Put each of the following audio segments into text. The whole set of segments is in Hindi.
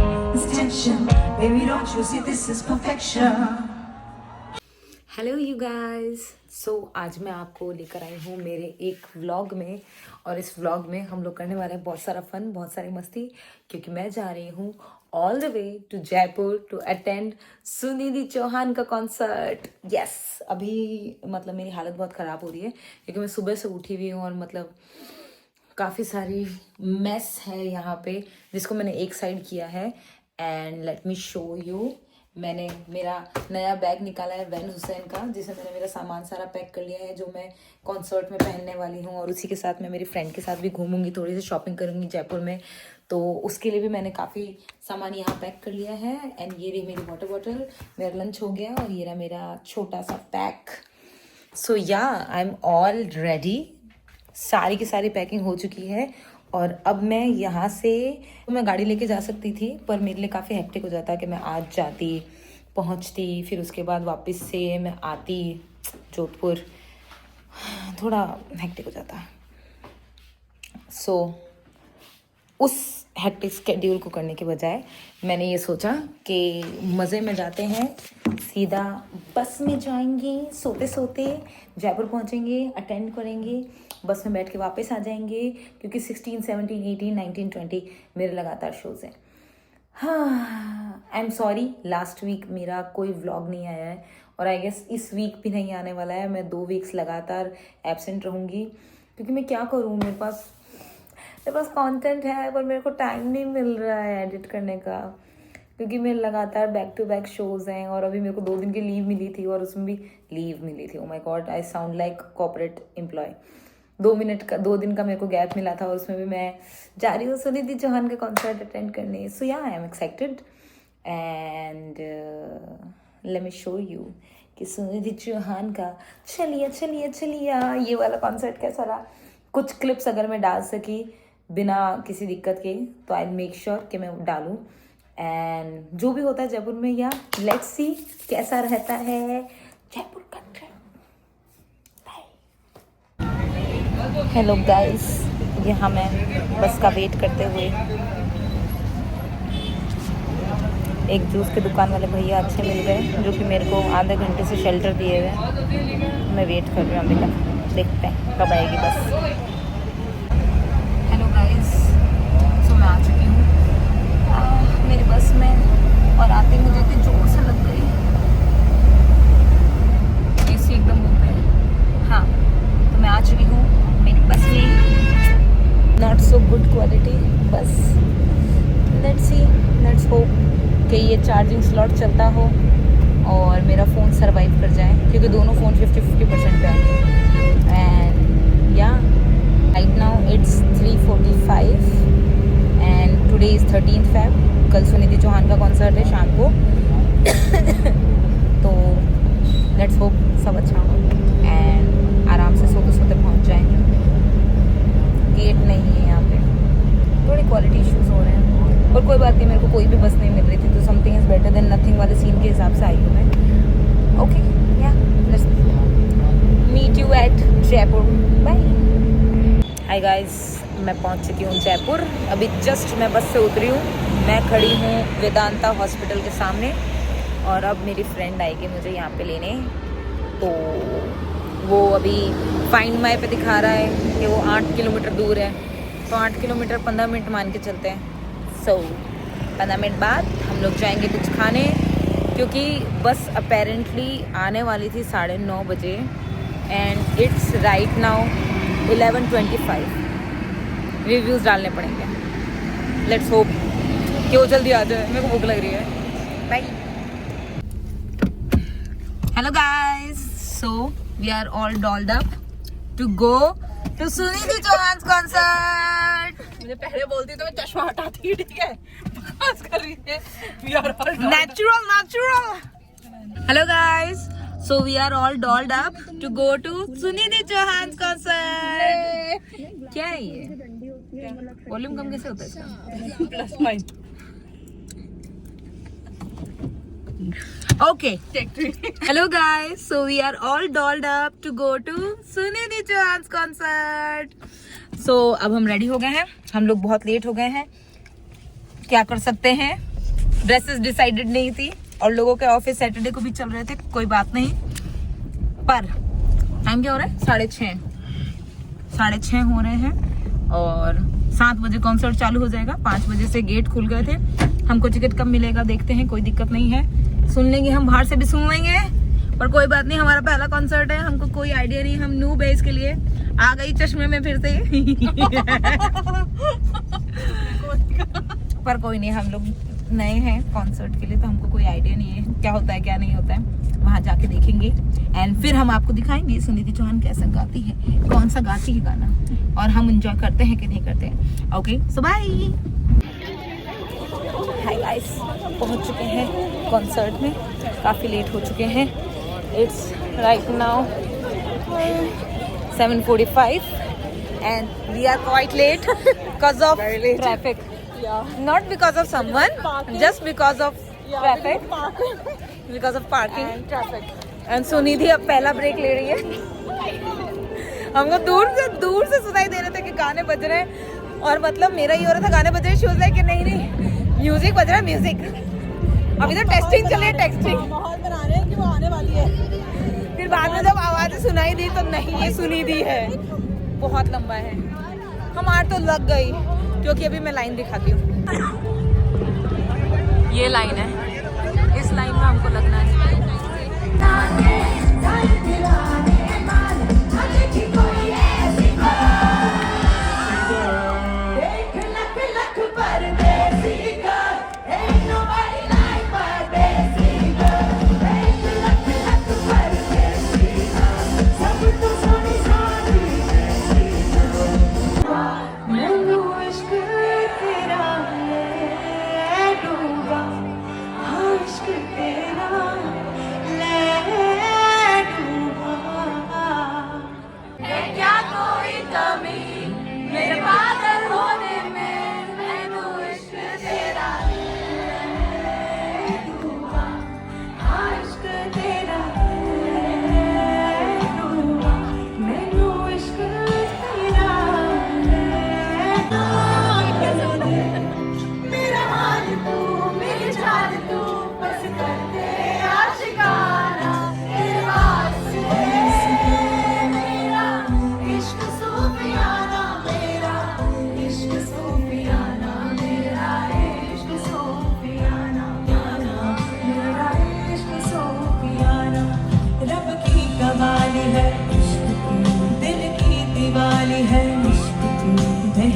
It's tension, baby, don't you see this is perfection? Hello you guys. So आज मैं आपको लेकर आई हूँ मेरे एक व्लॉग में, और इस व्लॉग में हम लोग करने वाले हैं बहुत सारा फन, बहुत सारी मस्ती, क्योंकि मैं जा रही हूँ all the way to Jaipur to attend Sunidhi Chauhan का कॉन्सर्ट। यस, अभी मतलब मेरी हालत बहुत ख़राब हो रही है क्योंकि मैं सुबह से उठी हुई हूँ और मतलब काफ़ी सारी मेस है यहाँ पे जिसको मैंने एक साइड किया है। And let me show you, मैंने मेरा नया बैग निकाला है वैन हुसैन का, जिसमें मैंने मेरा सामान सारा पैक कर लिया है जो मैं कॉन्सर्ट में पहनने वाली हूँ, और उसी के साथ मैं मेरी फ्रेंड के साथ भी घूमूंगी, थोड़ी सी शॉपिंग करूँगी जयपुर में, तो उसके लिए भी मैंने काफ़ी सामान यहाँ पैक कर लिया है। एंड ये रही मेरी वाटर बॉटल, मेरा लंच हो गया, और ये रहा मेरा छोटा सा पैक। सो या आई एम ऑल रेडी, सारी की सारी पैकिंग हो चुकी है। और अब मैं यहाँ से मैं गाड़ी लेके जा सकती थी, पर मेरे लिए काफ़ी हेक्टिक हो जाता कि मैं आज जाती, पहुँचती, फिर उसके बाद वापस से मैं आती जोधपुर, थोड़ा हेक्टिक हो जाता। सो उस हेक्टिक स्केड्यूल को करने के बजाय मैंने ये सोचा कि मज़े में जाते हैं, सीधा बस में जाएंगे, सोते सोते जयपुर पहुंचेंगे, अटेंड करेंगे, बस में बैठ के वापस आ जाएंगे, क्योंकि 16, 17, 18, 19, 20 मेरे लगातार शोज़ हैं। हाँ, I am sorry, last week मेरा कोई व्लॉग नहीं आया है, और आई गेस इस वीक भी नहीं आने वाला है। मैं 2 वीक्स लगातार एब्सेंट रहूँगी, क्योंकि मैं क्या करूँ, मेरे पास कंटेंट है पर मेरे को टाइम नहीं मिल रहा है एडिट करने का, क्योंकि मेरे लगातार बैक टू बैक शोज़ हैं। और अभी मेरे को 2 दिन की लीव मिली थी, और उसमें भी लीव मिली थी, oh my god, I sound like corporate employee. 2 दिन का मेरे को गैप मिला था, और उसमें भी मैं जा रही हूँ सुनिधि चौहान का कॉन्सर्ट अटेंड करने। सो या I am excited, and let me show you कि सुनिधि चौहान का चलिए चलिए चलिए ये वाला कॉन्सर्ट कैसा रहा। कुछ क्लिप्स अगर मैं डाल सकी बिना किसी दिक्कत के तो आई मेक श्योर कि मैं डालूँ। एंड जो भी होता है जयपुर में, या लेट्स सी कैसा रहता है जयपुर का ट्रिप। हेलो गाइस, यहाँ मैं बस का वेट करते हुए, एक जूस के दुकान वाले भैया अच्छे मिल गए जो कि मेरे को आधे घंटे से शेल्टर दिए हुए। मैं वेट कर रही हूँ अभी तक, देखते हैं कब आएगी बस। हेलो गाइस, सो मैं आ चुकी हूँ मेरी बस में, और आते मुझे इतनी जोर से लग गई, एसी एकदम मुँह पे। हाँ, तो मैं आ चुकी हूँ मेरी बस में, नॉट सो गुड क्वालिटी बस। लेट्स सी, लेट्स होप कि ये चार्जिंग स्लॉट चलता हो और मेरा फ़ोन सरवाइव कर जाए, क्योंकि दोनों फ़ोन 50-50% पे है। एंड या right now it's 3:45 and today is 13th Feb। कल सुनिधि चौहान का कॉन्सर्ट है शाम को तो लेट्स होप सब अच्छा हो एंड आराम से सोते सोते पहुंच जाएंगे। गेट नहीं है यहाँ पे, थोड़े क्वालिटी इश्यूज हो रहे हैं, और कोई बात नहीं, मेरे को कोई भी बस नहीं मिल रही थी, तो something is better than nothing वाले सीन के हिसाब से आई हूँ मैं। Okay, yeah let's meet you at Jaipur, bye. Hi guys, मैं पहुंच चुकी हूँ जयपुर। अभी जस्ट मैं बस से उतरी हूँ, मैं खड़ी हूँ वेदांता हॉस्पिटल के सामने, और अब मेरी फ्रेंड आएगी मुझे यहाँ पे लेने। तो वो अभी फाइंड माई पे दिखा रहा है कि वो 8 किलोमीटर दूर है, तो 8 किलोमीटर 15 मिनट मान के चलते हैं। सो 15 मिनट बाद हम लोग जाएंगे कुछ खाने, क्योंकि बस अपेरेंटली आने वाली थी 9:30 बजे, and it's right now 11:25। Reviews डालने पड़ेंगे, लेट्स होप कि वो जल्दी आ जाए, मेरे को भूख लग रही है। Bye. Hello guys, so we are all dolled up to go to Sunidhi Chauhan concert. मुझे पहले बोलती तो मैं चश्मा हटाती, ठीक है, बकवास कर रही है। We are all Natural. Hello guys, so we are all dolled up to go to Sunidhi Chauhan concert. क्या है ये? वॉल्यूम कम कैसे होता है इसका? Plus mine. Okay. Hello guys, so we are all dolled up to go to Sunidhi Chauhan concert. So अब हम रेडी हो गए हैं, हम लोग बहुत लेट हो गए हैं, क्या कर सकते हैं, ड्रेसेस डिसाइडेड नहीं थी और लोगों के ऑफिस सैटरडे को भी चल रहे थे, कोई बात नहीं। पर टाइम क्या हो रहा है? 6:30 हो रहे हैं और 7 बजे कॉन्सर्ट चालू हो जाएगा। 5 बजे से गेट खुल गए थे। हमको टिकट कब मिलेगा देखते हैं, कोई दिक्कत नहीं है, सुन लेंगे, हम बाहर से भी सुन लेंगे, पर कोई बात नहीं, हमारा पहला कॉन्सर्ट है, हमको कोई आइडिया नहीं, हम न्यूब है इसके लिए। आ गई चश्मे में फिर से पर कोई नहीं, हम लोग नए हैं कॉन्सर्ट के लिए, तो हमको कोई आइडिया नहीं है क्या होता है क्या नहीं होता है। वहां जाके देखेंगे एंड फिर हम आपको दिखाएंगे सुनिधि चौहान कैसा गाती है, कौन सा गाती है गाना, और हम एंजॉय करते हैं कि नहीं करते हैं। Okay so bye. Hi guys, पहुंच चुके हैं कॉन्सर्ट में, काफ़ी लेट हो चुके हैं। It's right now 7:45 and we are quite late because of traffic, not because of someone, just because of traffic, because of parking and Sunidhi अब पहला ब्रेक ले रही है। हमको दूर से सुनाई दे रहे थे कि गाने बज रहे हैं, और मतलब मेरा ये हो रहा था गाने बज रहे, शी वाज लाइक कि नहीं म्यूजिक बज रहा है, म्यूजिक। अभी तो टेस्टिंग चल रही है, टेस्टिंग माहौल बना रहे हैं कि वो आने वाली है। फिर बाद में जब आवाज़ सुनाई दी तो नहीं, ये सुनिधि है। बहुत लंबा है, हमार तो लग गई, क्योंकि अभी मैं लाइन दिखाती हूँ। ये लाइन है, इस लाइन में हमको लगना है।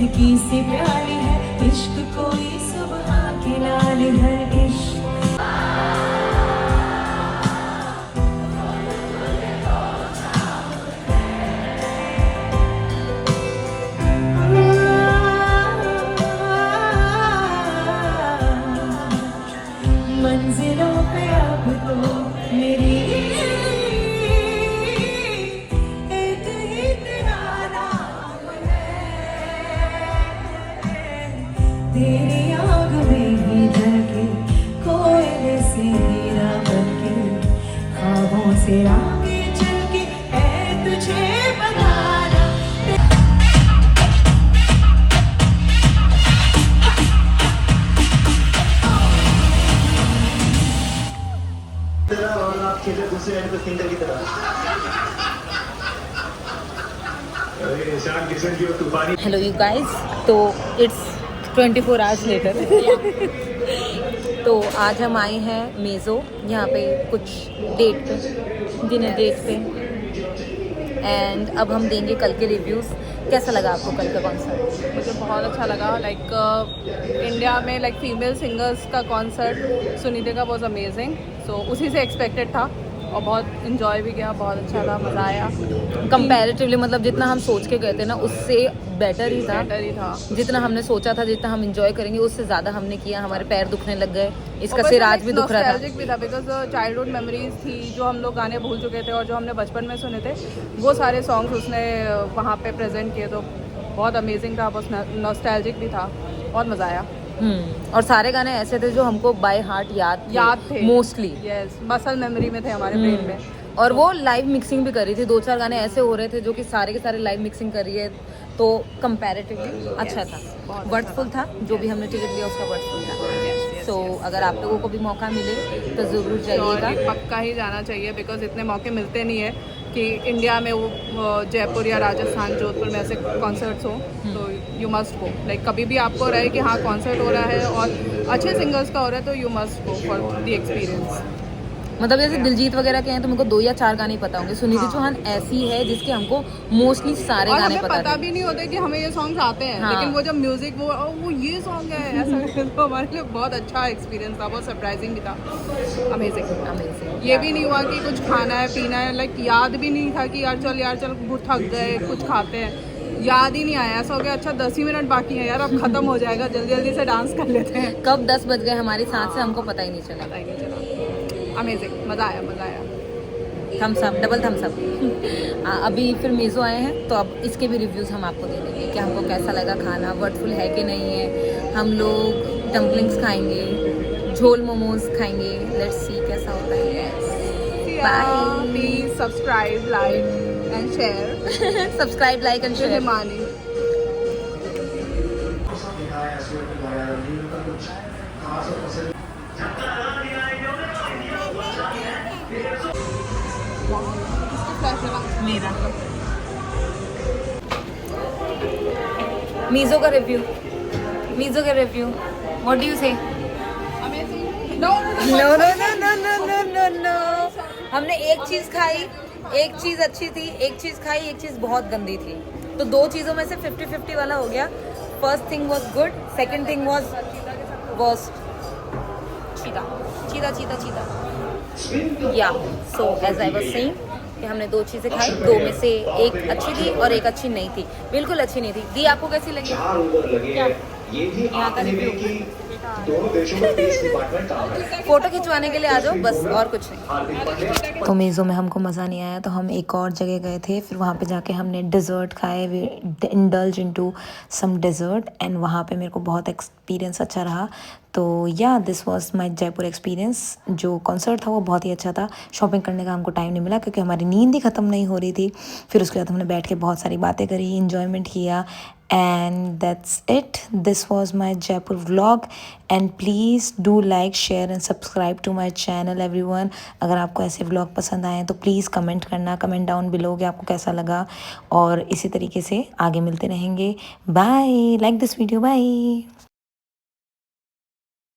की सी प्याली है इश्क, कोई सुबह की लाली है इश्क। मंजिलों पे अब तो मेरी तेरी आग में ही ढके कोयले से हीरा बनके, ख्वाबों से आगे चल के है तुझे बनाना। और आप खेले दूसरे एंड पे सिंगर की तरह। निशान किशन की वो तूफानी। हेलो यू गाइज, तो इट्स 24 आवर्स लेटर। तो आज हम आए हैं मेज़ो, यहाँ पे कुछ डेट पे, डिनर डेट पे, एंड अब हम देंगे कल के रिव्यूज़। कैसा लगा आपको कल का कॉन्सर्ट? मुझे बहुत अच्छा लगा। लाइक इंडिया में लाइक फीमेल सिंगर्स का कॉन्सर्ट सुनिधि का वॉज अमेजिंग। सो उसी से एक्सपेक्टेड था और बहुत इन्जॉय भी किया, बहुत अच्छा था, मज़ा आया। कंपैरेटिवली मतलब जितना हम सोच के गए थे ना, उससे बेटर ही था। जितना हमने सोचा था, जितना हम इंजॉय करेंगे, उससे ज़्यादा हमने किया। हमारे पैर दुखने लग गए, इसका सिर आज भी दुख रहा था। भी था बिकॉज चाइल्डहुड मेमोरीज थी, जो हम लोग गाने भूल चुके थे और जो हमने बचपन में सुने थे, वो सारे सॉन्ग्स उसने वहाँ पे प्रेजेंट किए। तो बहुत अमेजिंग था, बहुत नॉस्टैल्जिक भी था, बहुत मज़ा आया। और सारे गाने ऐसे थे जो हमको बाय हार्ट याद थे मोस्टली। यस, मसल मेमोरी में थे हमारे ब्रेन में। और वो लाइव मिक्सिंग भी कर रही थी, 2-4 गाने ऐसे हो रहे थे जो कि सारे के सारे लाइव मिक्सिंग कर रही है, तो कंपैरेटिवली अच्छा था, वर्थफुल था। जो भी हमने टिकट लिया उसका वर्थफुल था। सो अगर आप लोगों को भी मौका मिले तो ज़रूर जाइएगा। और पक्का ही जाना चाहिए बिकॉज इतने मौके मिलते नहीं है कि इंडिया में वो जयपुर या राजस्थान जोधपुर में ऐसे कॉन्सर्ट्स हों, तो यू मस्ट गो। लाइक कभी भी आपको रहे कि हाँ कॉन्सर्ट हो रहा है और अच्छे सिंगर्स का हो रहा है तो you must go for the experience. मतलब जैसे दिलजीत वगैरह के हैं तो मेरे को 2 या 4 गाने पता होंगे। सुनिधि चौहान ऐसी है जिसके हमको मोस्टली सारे और गाने हमें पता पता भी नहीं होता कि हमें ये सॉन्ग्स आते हैं, हाँ। लेकिन वो जब म्यूजिक वो ये सॉन्ग है ऐसा तो हमारे लिए बहुत अच्छा एक्सपीरियंस था, बहुत सरप्राइजिंग भी था। अमेजिंग। अमेजिंग। ये भी नहीं हुआ कि कुछ खाना है पीना है, लाइक याद भी नहीं था कि यार चल बहुत थक गए कुछ खाते हैं, याद ही नहीं आया। ऐसा हो गया अच्छा 10 ही मिनट बाकी है यार, अब खत्म हो जाएगा, जल्दी जल्दी से डांस कर लेते हैं। कब 10 बज गए हमारी सांस से हमको पता ही नहीं चला। पता ही नहीं चला। अमेजिंग, मज़ा आया। Thumbs up, double thumbs up. अभी फिर मेज़ो आए हैं तो अब इसके भी रिव्यूज़ हम आपको दे देंगे कि हमको कैसा लगा खाना, वर्डफुल है कि नहीं है। हम लोग डम्पलिंग्स खाएंगे, झोल मोमोज खाएंगे, लेट्स सी कैसा होता है। Bye. Please subscribe, like and share. Subscribe, like and share. Himani. मेरा मीज़ो का review, what do you say? No no no no no no no no no. हमने एक चीज़ खाई, एक चीज़ अच्छी थी, एक चीज़ खाई, एक चीज़ बहुत गंदी थी। तो 2 चीज़ों में से 50-50 वाला हो गया। First thing was good, second thing was worst. चीता या so as I was saying कि हमने 2 चीज़ें खाई, 2 में से एक अच्छी थी और एक अच्छी नहीं थी, बिल्कुल अच्छी नहीं थी। दी आपको कैसी लगी? ये भी आपने कि दोनों देशों में पीस डिपार्टमेंट काम है। फोटो खिंचवाने के लिए आ जाओ बस, और कुछ नहीं। हार्दिक पांड्या। तो मेज़ो में हमको मज़ा नहीं आया तो हम एक और जगह गए थे। फिर वहाँ पे जाके हमने डिज़र्ट खाए, we indulge into some dessert and वहाँ पे मेरे को बहुत एक्सपीरियंस अच्छा रहा। तो या this was my Jaipur experience. जो कॉन्सर्ट था वो बहुत ही अच्छा था। शॉपिंग करने का हमको टाइम नहीं मिला क्योंकि हमारी नींद ही ख़त्म नहीं हो रही थी। फिर उसके बाद हमने बैठ के बहुत सारी बातें करी, इन्जॉयमेंट किया and that's it. This was my Jaipur vlog and please do like, share and subscribe to my channel everyone. अगर आपको ऐसे व्लॉग पसंद आए तो प्लीज़ कमेंट करना, कमेंट डाउन बिलो कि आपको कैसा लगा। और इसी तरीके से आगे मिलते रहेंगे। Bye, like this video, bye.